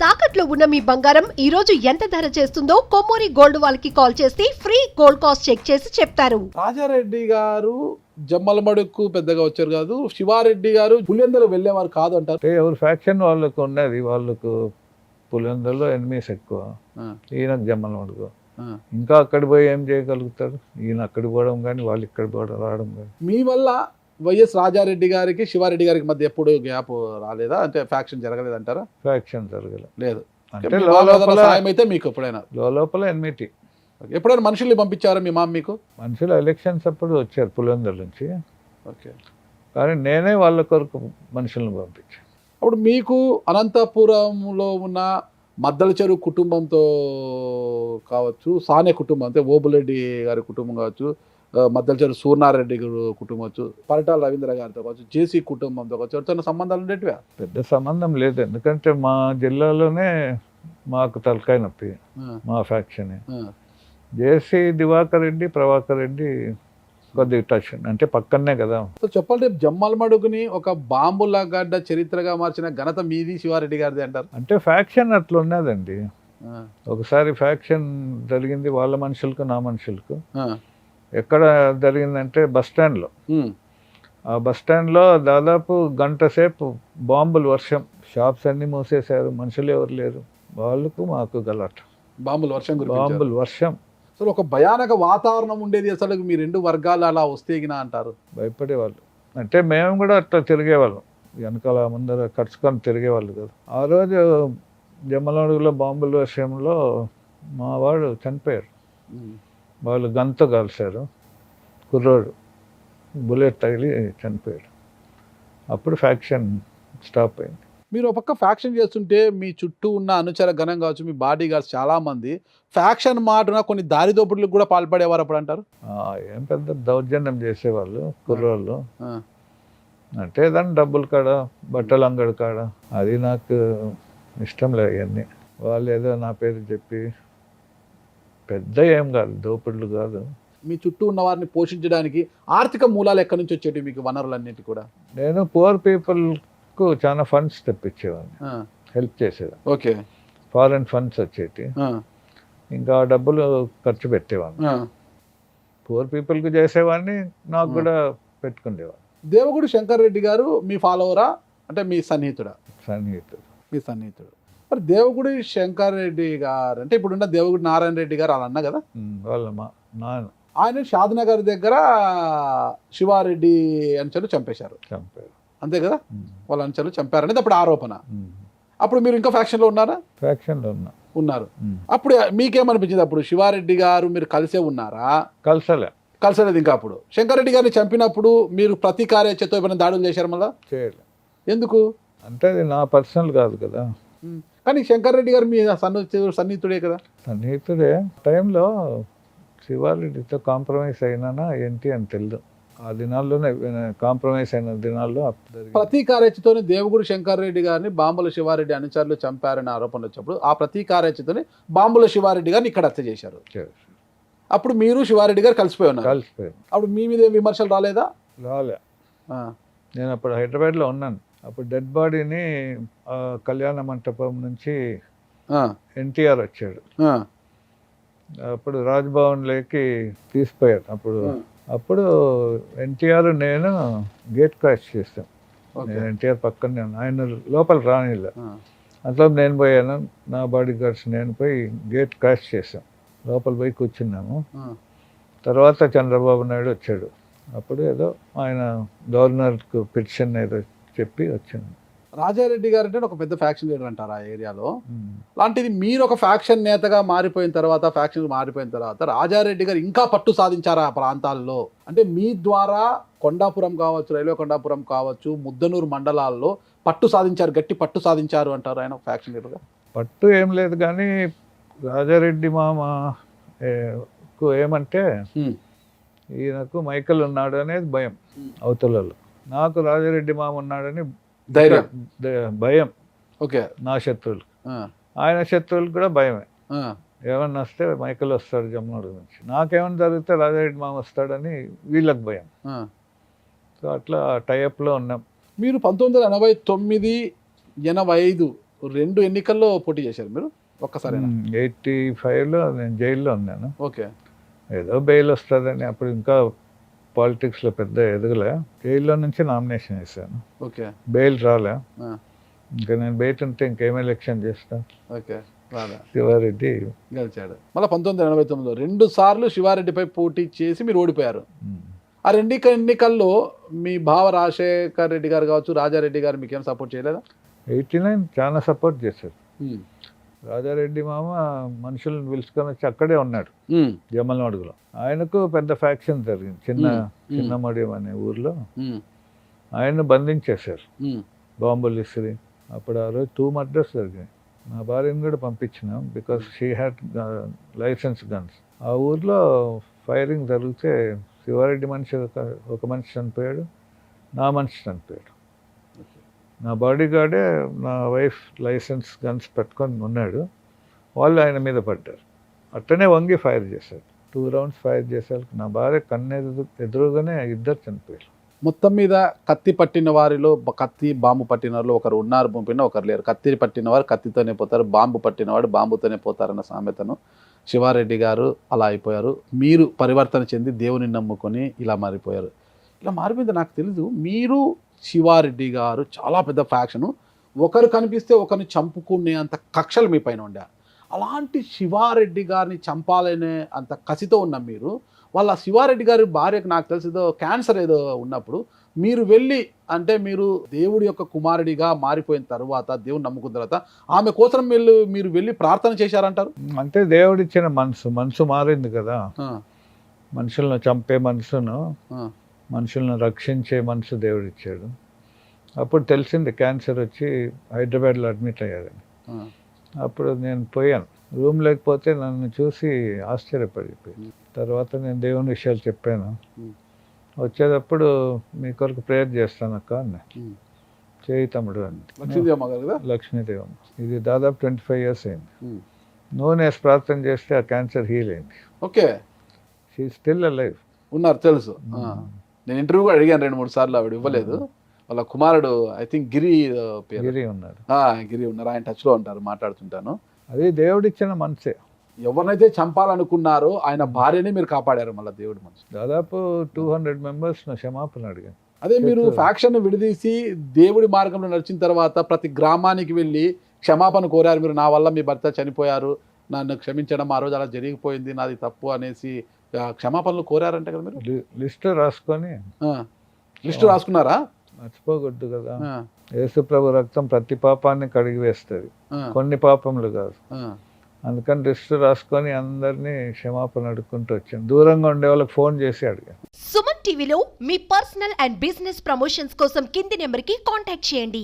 తాకట్లో ఉన్న మీ బంగారం ఈ రోజు ఎంత ధర చేస్తుందో కొమ్మూరి గోల్డ్ వాళ్ళకి కాల్ చేసి ఫ్రీ గోల్డ్ కాస్ట్ చెక్ చేసి చెప్తారు. రాజారెడ్డి గారు జమ్మలమడుకు పెద్దగా వచ్చారు కాదు, శివారెడ్డి గారు పులివెందులు వెళ్ళేవారు కాదు అంటారు. అంటే ఎవరు ఫ్యాక్షన్ వాళ్ళకు ఉన్నది, వాళ్ళకు పులివెందుల్లో ఎనిమిస్ ఎక్కువ, ఈయనకు జమ్మలమడుగు. ఇంకా అక్కడికి పోయి ఏం చేయగలుగుతారు? ఈయన అక్కడికి పోవడం కానీ వాళ్ళు ఇక్కడ పోవడం రావడం కానీ. మీ వల్ల వైఎస్ రాజారెడ్డి గారికి శివారెడ్డి గారికి మధ్య ఎప్పుడు గ్యాప్ రాలేదా? అంటే ఫ్యాక్షన్ జరగలేదు అంటారా? ఫ్యాక్షన్ జరగలేదు. లేదు అంటే సాయం అయితే మీకు ఎప్పుడైనా లోపల ఎన్మిటి. ఎప్పుడైనా మనుషుల్ని పంపించారా మీ మామ మీకు? మనుషులు ఎలక్షన్స్ అప్పుడు వచ్చారు పులివెందుల నుంచి. ఓకే, కానీ నేనే వాళ్ళ కొరకు మనుషులను పంపించాను. అప్పుడు మీకు అనంతపురంలో ఉన్న మద్దల చెరువు కుటుంబంతో కావచ్చు, సానే కుటుంబం అంటే ఓబులెడ్డి గారి కుటుంబం కావచ్చు, మద్దల చెరువు సూర్నారెడ్డి గారి కుటుంబం కావచ్చు, పరిటాల రవీంద్ర గారితో కావచ్చు, జేసీ కుటుంబంతో కావచ్చు, ఎవరితో సంబంధాలు ఉండేటివా? పెద్ద సంబంధం లేదు, ఎందుకంటే మా జిల్లాలోనే మాకు తలకాయ నొప్పి మా ఫ్యాక్షన్. జేసీ దివాకర్ రెడ్డి, ప్రభాకర్ రెడ్డి కొద్దిగా టచ్, అంటే పక్కనే కదా. సో చెప్పాలంటే జమ్మలమడుగుని ఒక బాంబుల గడ్డ చరిత్రగా మార్చిన ఘనత మీది, శివారెడ్డి గారిది అంటారు. అంటే ఫ్యాక్షన్ అట్లా ఉన్నదండి. ఒకసారి ఫ్యాక్షన్ జరిగింది వాళ్ళ మనుషులకు నా మనుషులకు. ఎక్కడ జరిగిందంటే బస్ స్టాండ్లో. ఆ బస్ స్టాండ్లో దాదాపు గంట సేపు బాంబులు వర్షం, షాప్స్ అన్నీ మూసేశారు, మనుషులు ఎవరు లేరు. వాళ్ళకు మాకు గలాట, బాంబుల వర్షం, బాంబులు వర్షం. అసలు ఒక భయానక వాతావరణం ఉండేది. అసలు మీ రెండు వర్గాలు అలా వస్తేగినా అంటారు, భయపడేవాళ్ళు. అంటే మేము కూడా అట్లా తిరిగేవాళ్ళం, వెనకాల ముందర ఖర్చుకొని తిరిగేవాళ్ళు కదా. ఆ రోజు జమ్మలమడుగులో బాంబుల వర్షంలో మా వాడు చనిపోయారు. వాళ్ళు గన్తో కాల్చారు, కుర్రోడు బుల్లెట్ తగిలి చనిపోయాడు. అప్పుడు ఫ్యాక్షన్ స్టాప్ అయింది. మీరు ఒక పక్క ఫ్యాక్షన్ చేస్తుంటే మీ చుట్టూ ఉన్న అనుచర గణం కావచ్చు, మీ బాడీ గార్డ్స్ చాలామంది ఫ్యాక్షన్ మాటున కొన్ని దారి దోపిడీలకు కూడా పాల్పడేవారు అప్పుడు అంటారు. ఏం పెద్ద దౌర్జన్యం చేసేవాళ్ళు కుర్రోళ్ళు. అంటే దాన్ని డబ్బులు కాడ, బట్టలు అంగడి కాడ, అది నాకు ఇష్టం లేదు. అవన్నీ వాళ్ళు ఏదో నా పేరు చెప్పి పెద్ద ఏం కాదు, దోపిడులు కాదు. మీ చుట్టూ ఉన్న వారిని పోషించడానికి ఆర్థిక మూలాలు ఎక్కడి నుంచి వచ్చేవి మీకు, వనరులన్నిటి కూడా? నేను పూర్ పీపుల్కు చాలా ఫండ్స్ తెప్పించేవాడిని, హెల్ప్ చేసేదాన్ని. ఓకే, ఫారెన్ ఫండ్స్ వచ్చేటి, ఇంకా ఆ డబ్బులు ఖర్చు పెట్టేవాడిని. పూర్ పీపుల్కి చేసేవాడిని, నాకు కూడా పెట్టుకునేవాడిని. దేవగుడి శంకర్ రెడ్డి గారు మీ ఫాలోవరా అంటే మీ సన్నిహితుడా? సన్నిహితుడు. మీ సన్నిహితుడు. మరి దేవగుడి శంకర్ రెడ్డి గారు అంటే ఇప్పుడున్న దేవగుడి నారాయణ రెడ్డి గారు అలా అన్నా కదా, వాళ్ళ నాన్న. ఆయన షాద్నగర్ దగ్గర శివారెడ్డి అంచెలు చంపారు, అంతే కదా? వాళ్ళ అంచెలు చంపారనేది అప్పుడు ఆరోపణ. అప్పుడు మీరు ఇంకా ఫ్యాక్షన్లో ఉన్నారా? ఫ్యాక్షన్లో ఉన్నారు. అప్పుడు మీకేమనిపించింది? అప్పుడు శివారెడ్డి గారు మీరు కలిసే ఉన్నారా? కలిసలేదు. ఇంకా అప్పుడు శంకర్ రెడ్డి గారిని చంపినప్పుడు మీరు ప్రతీకారేచ్ఛతో ఏమైనా దాడులు చేశారు? మళ్ళా చేయలేదు. ఎందుకు అంటే అది నా పర్సనల్ కాదు కదా. కానీ శంకర్ రెడ్డి గారు మీ సన్నిహితుడే కదా. సన్నిహితుడే. టైంలో శివారెడ్డితో కాంప్రమైజ్ అయినానా ఏంటి అని తెలియదు. ఆ దినాల్లోనే కాంప్రమైజ్ అయిన దినాల్లో ప్రతీకారేచ్ఛతోనే దేవగుడి శంకర్ రెడ్డి గారిని బాంబుల శివారెడ్డి అనుచరులు చంపారని ఆరోపణలు వచ్చినప్పుడు ఆ ప్రతీకారేచ్ఛతోనే బాంబుల శివారెడ్డి గారిని ఇక్కడ హత్య చేశారు. అప్పుడు మీరు శివారెడ్డి గారు కలిసిపోయి ఉన్నారు. అప్పుడు మీ మీద విమర్శలు రాలేదా? రాలే. నేను అప్పుడు హైదరాబాద్లో ఉన్నాను. అప్పుడు డెడ్ బాడీని కళ్యాణ మంటపం నుంచి ఎన్టీఆర్ వచ్చాడు. అప్పుడు రాజ్భవన్లోకి తీసిపోయారు. అప్పుడు ఎన్టీఆర్ నేను గేట్ క్రాష్ చేస్తాం. నేను ఎన్టీఆర్ పక్కనే, ఆయన లోపల రానిలే. అట్లా నేను పోయాను, నా బాడీ గార్డ్స్ నేను పోయి గేట్ క్రాష్ చేసాం. లోపల పోయి కూర్చున్నాము. తర్వాత చంద్రబాబు నాయుడు వచ్చాడు. అప్పుడు ఏదో ఆయన గవర్నర్కు పిటిషన్ ఏదో చెప్పి వచ్చింది. రాజారెడ్డి గారు అంటే ఒక పెద్ద ఫ్యాక్షన్ లీడర్ అంటారు ఆ ఏరియాలో. లాంటిది మీరు ఒక ఫ్యాక్షన్ నేతగా మారిపోయిన తర్వాత, ఫ్యాక్షన్ మారిపోయిన తర్వాత రాజారెడ్డి గారు ఇంకా పట్టు సాధించారా ఆ ప్రాంతాల్లో? అంటే మీ ద్వారా కొండాపురం కావచ్చు, రైల్వే కొండాపురం కావచ్చు, ముద్దనూరు మండలాల్లో పట్టు సాధించారు, గట్టి పట్టు సాధించారు అంటారు ఆయన ఫ్యాక్షన్ లీడర్గా? పట్టు ఏం లేదు, కానీ రాజారెడ్డి మామ ఏమంటే ఈయనకు మైకల్ ఉన్నాడు అనేది భయం అవతలలో. నాకు రాజారెడ్డి మామ ఉన్నాడని ధైర్యం, భయం. ఓకే, నా శత్రువులు, ఆయన శత్రువులకు కూడా భయమే. ఏమన్నా వస్తే మైకల్ వస్తాడు జమ్మలమడుగు నుంచి, నాకేమన్నా జరిగితే రాజారెడ్డి మామ వస్తాడని వీళ్ళకి భయం. సో అట్లా టైఅప్లో ఉన్నాం. మీరు 1989, 85 2 ఎన్నికల్లో పోటీ చేశారు మీరు ఒక్కసారి? 85లో నేను జైల్లో ఉన్నాను. ఓకే. ఏదో బెయిల్ వస్తుందని అప్పుడు ఇంకా పాలిటిక్స్లో పెద్ద ఎదగలే. జైల్లో నుంచి నామినేషన్ వేసాను. ఓకే. బెయిల్ రాలే. ఆ, ఇంకా నేను బయట ఉంటే ఇంకేం ఎలక్షన్ చేస్తా. ఓకే. రాదా? శివారెడ్డి గెలిచాడు. మళ్ళీ 1989లో 2 సార్లు శివారెడ్డిపై పోటీ చేసి మీరు ఓడిపోయారు. ఆ 2 ఎన్నికల్లో మీ బావ రాజశేఖర్ రెడ్డి గారు కావచ్చు, రాజారెడ్డి గారు మీకేం సపోర్ట్ చేయలేదా? 89 చాలా సపోర్ట్ చేశారు. ఉమ్. రాజారెడ్డి మామ మనుషులను పిలుచుకొని వచ్చి అక్కడే ఉన్నాడు ఉమ్. జమ్మలమడుగులో. ఆయనకు పెద్ద ఫ్యాక్షన్ జరిగింది చిన్న మ్మ్. చిన్నమడియం అనే ఊర్లో. ఉమ్. ఆయన్ను బంధించేశారు ఉమ్. బాంబులు ఇసిరి. అప్పుడు ఆ రోజు 2 మర్డర్స్ జరిగాయి. నా భార్యను కూడా పంపించినాం because she had licence guns. ఆ ఊర్లో ఫైరింగ్ జరిగితే శివారెడ్డి మనిషి ఒక మనిషి చనిపోయాడు, నా మనిషి చనిపోయాడు. నా బాడీ గార్డే నా వైఫ్ లైసెన్స్ గన్స్ పెట్టుకొని ఉన్నాడు. వాళ్ళు ఆయన మీద పడ్డారు. అట్టనే వంగి ఫైర్ చేశారు. 2 rounds ఫైర్ చేశారు. నా భార్య ఎదురుగానే 2 చనిపోయారు. మొత్తం మీద కత్తి పట్టిన వారిలో కత్తి బాంబు పట్టిన వారిలో ఒకరు ఉన్నారు పంపిన ఒకరు లేరు. కత్తి పట్టిన వారు కత్తితోనే పోతారు, బాంబు పట్టినవాడు బాంబుతోనే పోతారన్న సామెతను శివారెడ్డి గారు అలా అయిపోయారు. మీరు పరివర్తన చెంది దేవుని నమ్ముకొని ఇలా మారిపోయారు. ఇలా మారిపోయింది నాకు తెలీదు. మీరు శివారెడ్డి గారు చాలా పెద్ద ఫ్యాక్షను, ఒకరు కనిపిస్తే ఒకరిని చంపుకునే అంత కక్షలు మీ పైన ఉండే. అలాంటి శివారెడ్డి గారిని చంపాలనే అంత కసితో ఉన్న మీరు వాళ్ళ శివారెడ్డి గారి భార్యకు నాకు తెలిసిదో క్యాన్సర్ ఏదో ఉన్నప్పుడు మీరు వెళ్ళి అంటే మీరు దేవుడి యొక్క కుమారుడిగా మారిపోయిన తర్వాత దేవుని నమ్ముకున్న తర్వాత ఆమె కోసం మీరు వెళ్ళి ప్రార్థన చేశారంటారు. అంటే దేవుడిచ్చిన మనసు మారింది కదా. ఆ, మనుషులను చంపే మనసును, ఆ, మనుషులను రక్షించే మనసు దేవుడిచ్చాడు. అప్పుడు తెలిసింది క్యాన్సర్ వచ్చి హైదరాబాద్లో అడ్మిట్ అయ్యారని. ఆ, అప్పుడు నేను పోయాను. రూమ్ లేకపోతే నన్ను చూసి ఆశ్చర్యపడిపోయి తర్వాత నేను దేవుని విషయాలు చెప్పాను. ఉమ్. వచ్చేటప్పుడు మీ కొరకు ప్రేయర్ చేస్తాను అక్క అన్న. ఉమ్. చేయి తమ్ముడు అని. లక్ష్మీదేవమ్మ గారు కదా? లక్ష్మీదేవమ్మ. ఇది దాదాపు 25 years అయింది. ఉమ్. నూనె ప్రార్థన చేస్తే ఆ క్యాన్సర్ హీల్ అయింది. ఓకే. She still alive. ఉన్నారు తెలుసు. ఆ, నేను ఇంటర్వ్యూ కూడా అడిగాను 2-3 సార్లు, ఆవిడ ఇవ్వలేదు. వాళ్ళ కుమారుడు ఐ థింక్ గిరి పేరు. గిరి ఉన్నారు. గిరి ఉన్నారు, ఆయన టచ్లో ఉంటారు, మాట్లాడుతుంటాను. అది దేవుడిచ్చిన మనసే. ఎవరినైతే చంపాలనుకున్నారో ఆయన భార్యని మీరు కాపాడారు మళ్ళీ దేవుడి మనసు. దాదాపు 200 members క్షమాపణ అడిగాను. అదే మీరు ఫ్యాక్షన్ విడదీసి దేవుడి మార్గంలో నడిచిన తర్వాత ప్రతి గ్రామానికి వెళ్ళి క్షమాపణ కోరారు. మీరు నా వల్ల మీ భర్త చనిపోయారు, నన్ను క్షమించడం, ఆ రోజు అలా జరిగిపోయింది, నాది తప్పు అనేసి క్షమాపణలు కోరారంట కదా మీరు. లిస్ట్ రాసుకొని లిస్టు రాసుకున్నారా? మర్చిపోకూడదు కదా. ఆ, యేసు ప్రభు రక్తం ప్రతి పాపాన్ని కడిగి వేస్తుంది, ఆ, కొన్ని పాపములు కాదు. ఆ. అందుకని లిస్ట్ రాసుకొని అందరినీ క్షమాపణ అడుక్కుంటూ వచ్చాను. దూరంగా ఉండే వాళ్ళకి ఫోన్ చేసి అడిగాను. సుమన్ టీవీలో మీ పర్సనల్ అండ్ బిజినెస్ ప్రమోషన్స్ కోసం కింది నెంబర్కి కాంటాక్ట్ చేయండి.